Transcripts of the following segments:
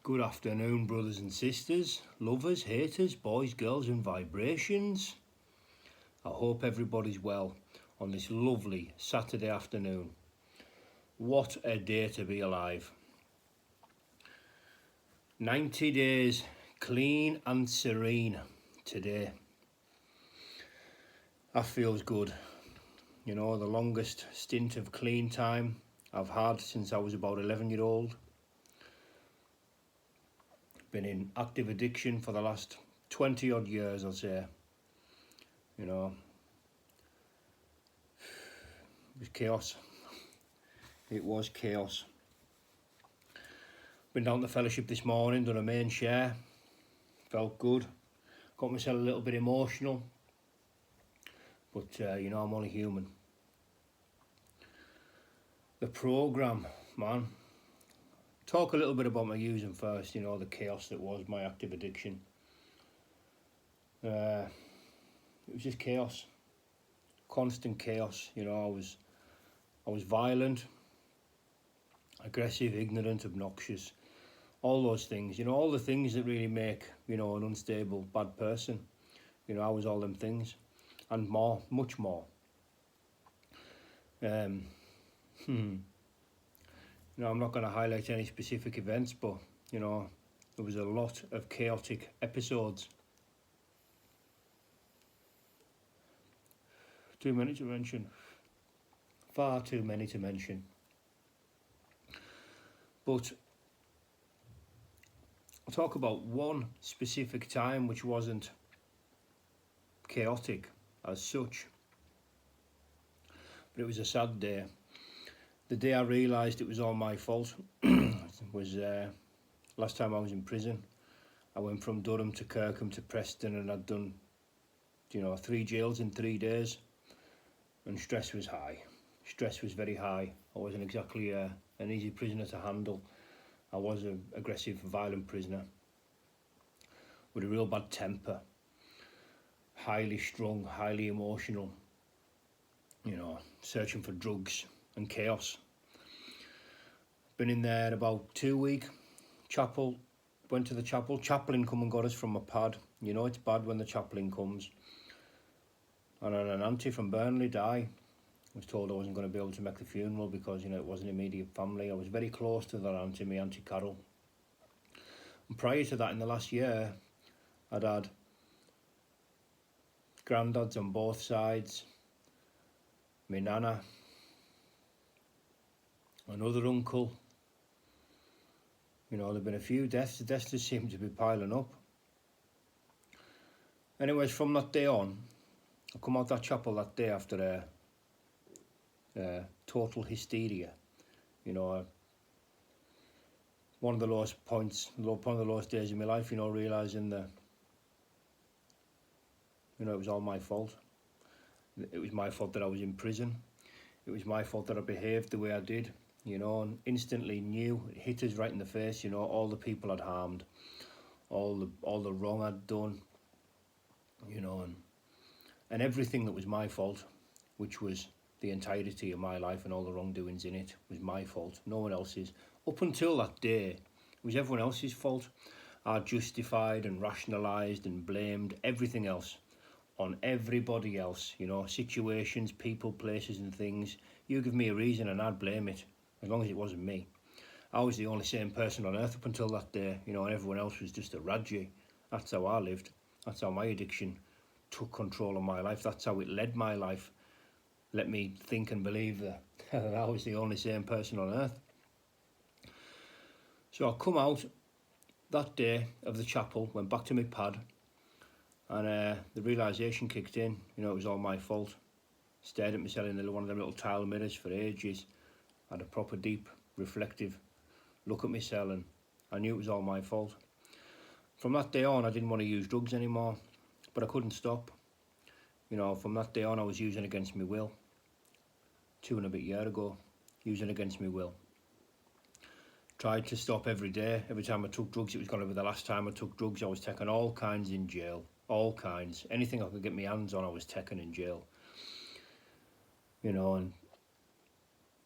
Good afternoon, brothers and sisters, lovers, haters, boys, girls and vibrations. I hope everybody's well on this lovely Saturday afternoon. What a day to be alive. 90 days clean and serene today. That feels good. You know, the longest stint of clean time I've had since I was about 11-year-old. Been in active addiction for the last 20 odd years, I'll say. You know, it was chaos. It was chaos. Been down to fellowship this morning, done a main share. Felt good. Got myself a little bit emotional. But, you know, I'm only human. The programme, man. Talk a little bit about my using first, you know, the chaos that was my active addiction. It was just chaos. Constant chaos, you know, I was violent, aggressive, ignorant, obnoxious. All those things, you know, all the things that really make, you know, an unstable, bad person. You know, I was all them things. And more, much more. You know, I'm not going to highlight any specific events, but, you know, there was a lot of chaotic episodes. Too many to mention. Far too many to mention. But I'll talk about one specific time which wasn't chaotic as such. But it was a sad day. The day I realised it was all my fault was last time I was in prison. I went from Durham to Kirkham to Preston, and I'd done, you know, 3 jails in 3 days, and stress was high. Stress was very high. I wasn't exactly an easy prisoner to handle. I was an aggressive, violent prisoner with a real bad temper, highly strung, highly emotional, you know, searching for drugs and chaos. Been in there about 2 weeks. Chapel, went to the chapel. Chaplain come and got us from a pad. You know it's bad when the chaplain comes. And an auntie from Burnley died. I was told I wasn't going to be able to make the funeral because, you know, it wasn't immediate family. I was very close to that auntie, my Auntie Carol. And prior to that, in the last year, I'd had granddads on both sides, my nana, another uncle. You know, there've been a few deaths. The deaths just seem to be piling up. Anyways, from that day on, I come out that chapel that day after total hysteria. You know, one of the lowest points, one of the lowest days of my life, you know, realising that, you know, it was all my fault. It was my fault that I was in prison. It was my fault that I behaved the way I did, you know, and instantly knew, it hit us right in the face, you know, all the people I'd harmed, all the wrong I'd done, you know, and everything that was my fault, which was the entirety of my life and all the wrongdoings in it, was my fault, no one else's. Up until that day, it was everyone else's fault. I justified and rationalised and blamed everything else on everybody else, you know, situations, people, places and things. You give me a reason and I'd blame it, as long as it wasn't me. I was the only sane person on earth up until that day, you know, and everyone else was just a radji. That's how I lived. That's how my addiction took control of my life. That's how it led my life. Let me think and believe that I was the only sane person on earth. So I come out that day of the chapel, went back to my pad, and the realisation kicked in. You know, it was all my fault. Stared at myself in one of them little tile mirrors for ages. Had a proper deep, reflective look at myself, and I knew it was all my fault. From that day on, I didn't want to use drugs anymore, but I couldn't stop. You know, from that day on, I was using against my will. 2 and a bit years ago, using against my will. Tried to stop every day. Every time I took drugs, it was going to be the last time I took drugs. I was taking all kinds in jail. All kinds. Anything I could get my hands on, I was taking in jail. You know, and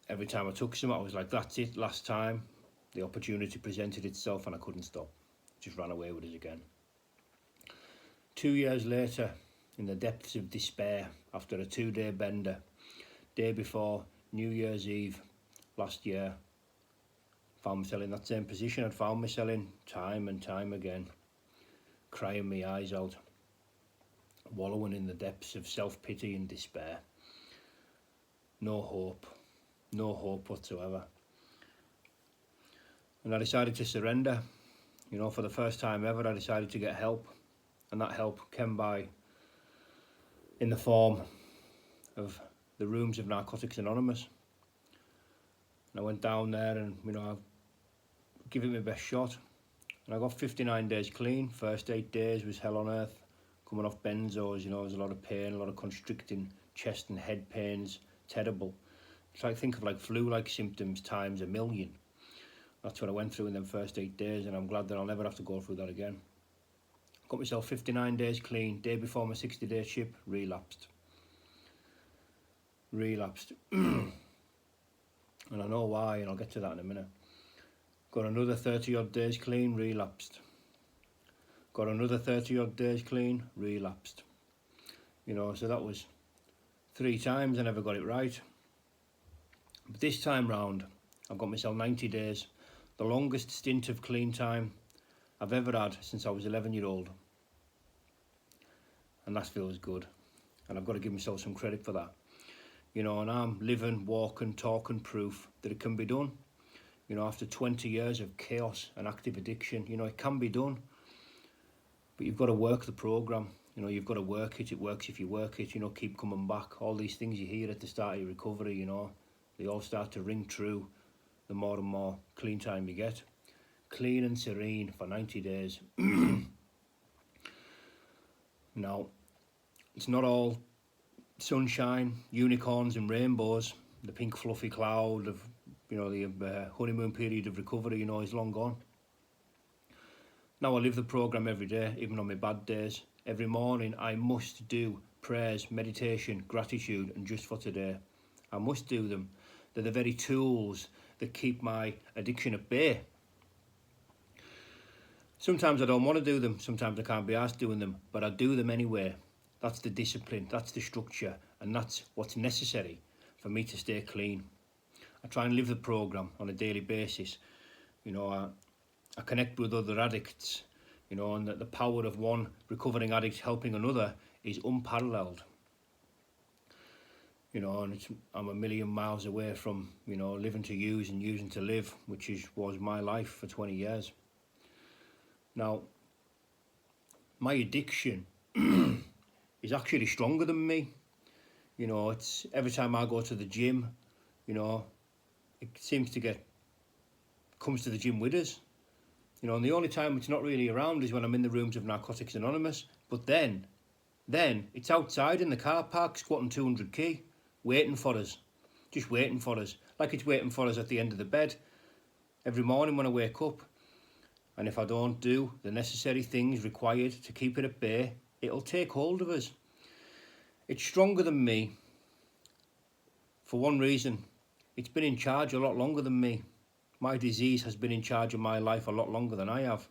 every time I took some, I was like, that's it, last time. the opportunity presented itself and I couldn't stop. Just ran away with it again. 2 years later, in the depths of despair, after a 2-day bender, day before New Year's Eve last year, found myself in that same position I'd found myself in time and time again, crying my eyes out, wallowing in the depths of self-pity and despair. No hope whatsoever. And I decided to surrender. You know, for the first time ever, I decided to get help, and that help came by in the form of the rooms of Narcotics Anonymous. And I went down there and, you know, I give it my best shot. And I got 59 days clean. First 8 days was hell on earth. Coming off benzos, you know, there was a lot of pain, a lot of constricting chest and head pains. Terrible. Try to think of like flu-like symptoms times a million. That's what I went through in them first 8 days, and I'm glad that I'll never have to go through that again. Got myself 59 days clean. Day before my 60-day chip, relapsed. And I know why, and I'll get to that in a minute. Got another 30 odd days clean, relapsed. Got another 30 odd days clean, relapsed. You know, so that was 3 times I never got it right. But this time round, I've got myself 90 days, the longest stint of clean time I've ever had since I was 11-year-old. And that feels good. And I've got to give myself some credit for that. You know, and I'm living, walking, talking proof that it can be done. You know, after 20 years of chaos and active addiction, you know, it can be done. But you've got to work the program. You know, you've got to work it. It works if you work it. You know, keep coming back. All these things you hear at the start of your recovery, you know, they all start to ring true the more and more clean time you get. Clean and serene for 90 days. Now, it's not all sunshine, unicorns and rainbows. The pink fluffy cloud of, you know, the honeymoon period of recovery, you know, is long gone. Now I live the program every day, even on my bad days. Every morning I must do prayers, meditation, gratitude and just for today. I must do them. They're the very tools that keep my addiction at bay. Sometimes I don't want to do them, sometimes I can't be asked doing them, but I do them anyway. That's the discipline, that's the structure, and that's what's necessary for me to stay clean. I try and live the program on a daily basis. You know, I connect with other addicts, you know, and that the power of one recovering addict helping another is unparalleled. You know, and I'm a million miles away from, you know, living to use and using to live, which was my life for 20 years. Now, my addiction is actually stronger than me. You know, it's every time I go to the gym, you know, it seems to comes to the gym with us. You know, and the only time it's not really around is when I'm in the rooms of Narcotics Anonymous. But then it's outside in the car park squatting 200 key, waiting for us, just waiting for us, like it's waiting for us at the end of the bed every morning when I wake up. And if I don't do the necessary things required to keep it at bay, it'll take hold of us. It's stronger than me for one reason. It's been in charge a lot longer than me. My disease has been in charge of my life a lot longer than I have.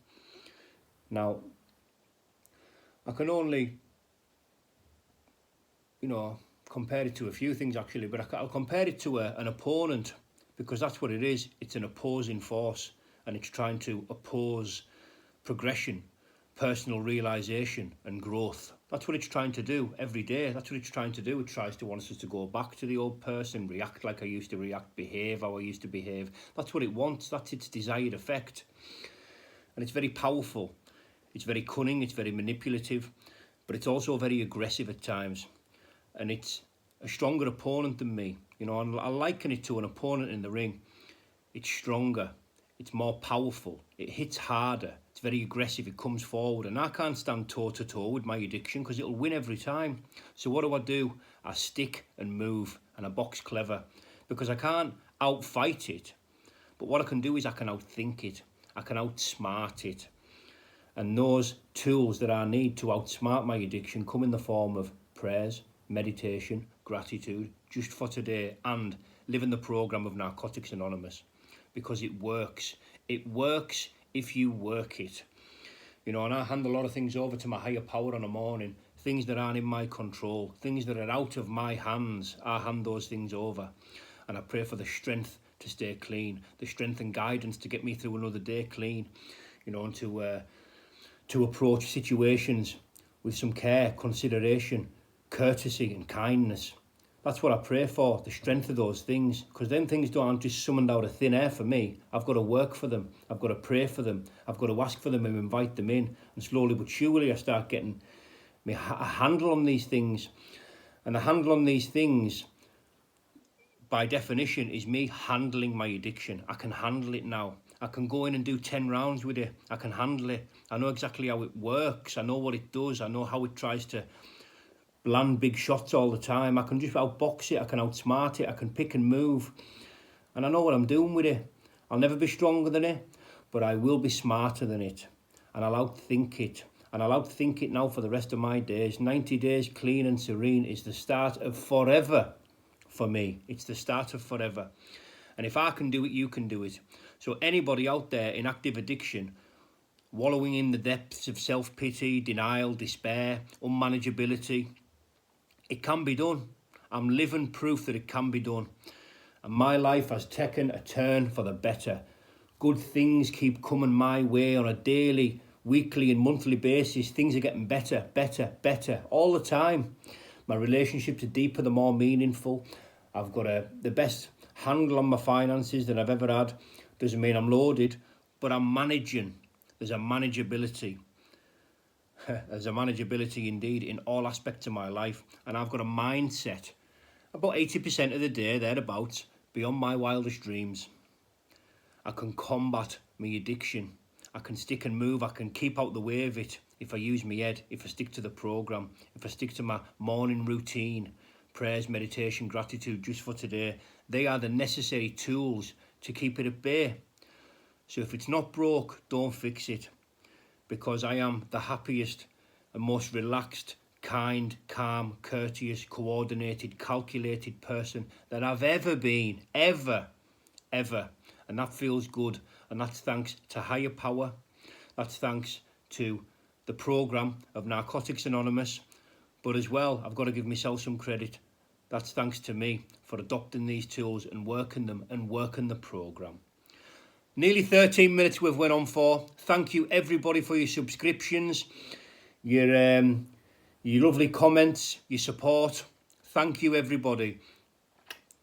Now, I can only, you know, compare it to a few things actually, but I'll compare it to an opponent, because that's what it is. It's an opposing force, and it's trying to oppose progression, personal realisation and growth. That's what it's trying to do every day. That's what it's trying to do. It tries to want us to go back to the old person, react like I used to react, behave how I used to behave. That's what it wants. That's its desired effect. And it's very powerful. It's very cunning. It's very manipulative. But it's also very aggressive at times. And it's a stronger opponent than me. You know, and I liken it to an opponent in the ring. It's stronger. It's more powerful. It hits harder. It's very aggressive. It comes forward. And I can't stand toe-to-toe with my addiction because it'll win every time. So what do? I stick and move and I box clever because I can't outfight it. But what I can do is I can outthink it. I can outsmart it. And those tools that I need to outsmart my addiction come in the form of prayers, meditation, gratitude, just for today, and living the program of Narcotics Anonymous. because it works. It works if you work it. You know, and I hand a lot of things over to my higher power in the morning, things that aren't in my control, things that are out of my hands. I hand those things over, and I pray for the strength to stay clean, the strength and guidance to get me through another day clean, you know, and to approach situations with some care, consideration, courtesy and kindness. That's what I pray for, the strength of those things, because them things aren't just summoned out of thin air for me. I've got to work for them. I've got to pray for them. I've got to ask for them and invite them in. And slowly but surely I start getting a handle on these things. And the handle on these things, by definition, is me handling my addiction. I can handle it now. I can go in and do 10 rounds with it. I can handle it. I know exactly how it works. I know what it does. I know how it tries to land big shots all the time. I can just outbox it. I can outsmart it. I can pick and move. And I know what I'm doing with it. I'll never be stronger than it, but I will be smarter than it. And I'll outthink it. And I'll outthink it now for the rest of my days. 90 days clean and serene is the start of forever for me. It's the start of forever. And if I can do it, you can do it. So anybody out there in active addiction, wallowing in the depths of self-pity, denial, despair, unmanageability, it can be done. I'm living proof that it can be done. And my life has taken a turn for the better. Good things keep coming my way on a daily, weekly and monthly basis. Things are getting better, better, better all the time. My relationships are deeper, they're more meaningful. I've got the best handle on my finances that I've ever had. Doesn't mean I'm loaded, but I'm managing. There's a manageability. There's a manageability indeed in all aspects of my life. And I've got a mindset about 80% of the day, thereabouts, beyond my wildest dreams. I can combat my addiction. I can stick and move. I can keep out the way of it if I use my head, if I stick to the programme, if I stick to my morning routine, prayers, meditation, gratitude just for today. They are the necessary tools to keep it at bay. So if it's not broke, don't fix it. Because I am the happiest and most relaxed, kind, calm, courteous, coordinated, calculated person that I've ever been. Ever. And that feels good. And that's thanks to higher power. That's thanks to the programme of Narcotics Anonymous. But as well, I've got to give myself some credit. That's thanks to me for adopting these tools and working them and working the programme. Nearly 13 minutes we've went on for. Thank you everybody for your subscriptions, your lovely comments, your support. Thank you everybody.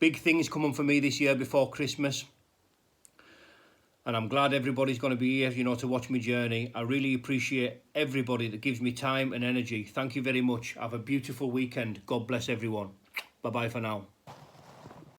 Big things coming for me this year before Christmas. And I'm glad everybody's going to be here, you know, to watch my journey. I really appreciate everybody that gives me time and energy. Thank you very much. Have a beautiful weekend. God bless everyone. Bye-bye for now.